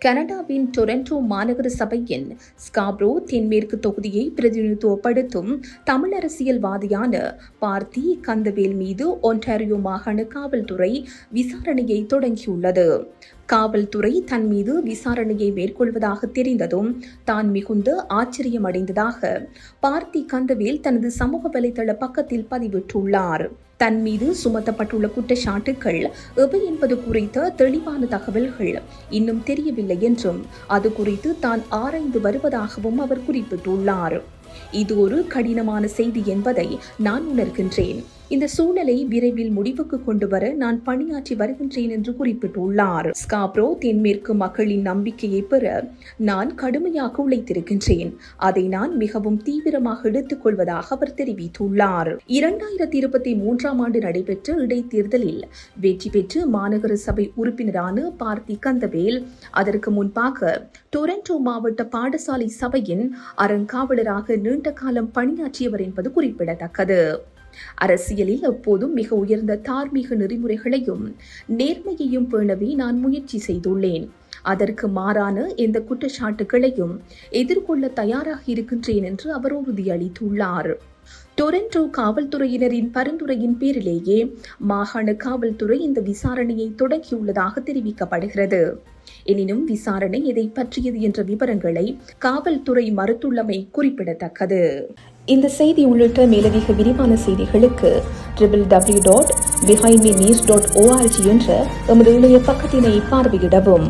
கனடாவின் டொரண்டோ மாநகர சபையின் ஸ்காப்ரோ தென்மேற்கு தொகுதியை பிரதிநிதித்துவப்படுத்தும் தமிழ் அரசியல்வாதியான பார்த்தி கந்தவேல் மீது ஒன்டாரியோ மாகாண காவல்துறை விசாரணையை தொடங்கியுள்ளது. காவல்துறை தன் மீது விசாரணையை மேற்கொள்வதாக தெரிந்ததும் தான் மிகுந்த ஆச்சரியமடைந்ததாக பார்த்தி கந்தவேல் தனது சமூக வலைதள பக்கத்தில் பதிவிட்டுள்ளார். தன் மீது சுமத்தப்பட்டுள்ள குற்றச்சாட்டுகள் எவை என்பது குறித்த தெளிவான தகவல்கள் இன்னும் தெரியவில்லை என்றும் அது குறித்து தான் ஆராய்ந்து வருவதாகவும் அவர் குறிப்பிட்டுள்ளார். இது ஒரு கடினமான செய்தி என்பதை நான் உணர்கின்றேன். இந்த சூழலை விரைவில் முடிவுக்கு கொண்டு வர நான் பணியாற்றி வருகின்றேன் என்று குறிப்பிட்டுள்ளார். ஸ்காப்ரோ தென்மேற்கு மக்களின் நம்பிக்கையை பெற நான் கடுமையாக உழைத்திருக்கின்றேன். அதை நான் மிகவும் தீவிரமாக எடுத்துக் கொள்வதாக அவர் தெரிவித்துள்ளார். 2023ஆம் ஆண்டு நடைபெற்ற இடைத்தேர்தலில் வெற்றி பெற்று மாநகர சபை உறுப்பினரான பார்த்தி கந்தவேல் அதற்கு முன்பாக டொரண்டோ மாவட்ட பாடசாலை சபையின் அறங்காவலராக நீண்ட காலம் பணியாற்றியவர் என்பது குறிப்பிடத்தக்கது. அரசியலில் எப்போதும் மிக உயர்ந்த தார்மீக நெறிமுறைகளையும் நேர்மையையும் பேணவே நான் முயற்சி செய்துள்ளேன். அதற்கு மாறான எந்த குற்றச்சாட்டுகளையும் எதிர்கொள்ள தயாராக இருக்கின்றேன் என்று அவர் உறுதியளித்துள்ளார். டொரண்டோ காவல்துறையினரின் பரிந்துரையின் பேரிலேயே மாகாண காவல்துறை இந்த விசாரணையை தொடங்கியுள்ளதாக தெரிவிக்கப்படுகிறது. எனினும் விசாரணை எதை பற்றியது என்ற விவரங்களை காவல்துறை மறுத்துள்ளமை குறிப்பிடத்தக்கது. இந்த செய்தி உள்ளிட்ட மேலதிக விரிவான செய்திகளுக்கு www.behindmenews.org என்ற எமது இணைய பக்கத்தினை பார்வையிடவும்.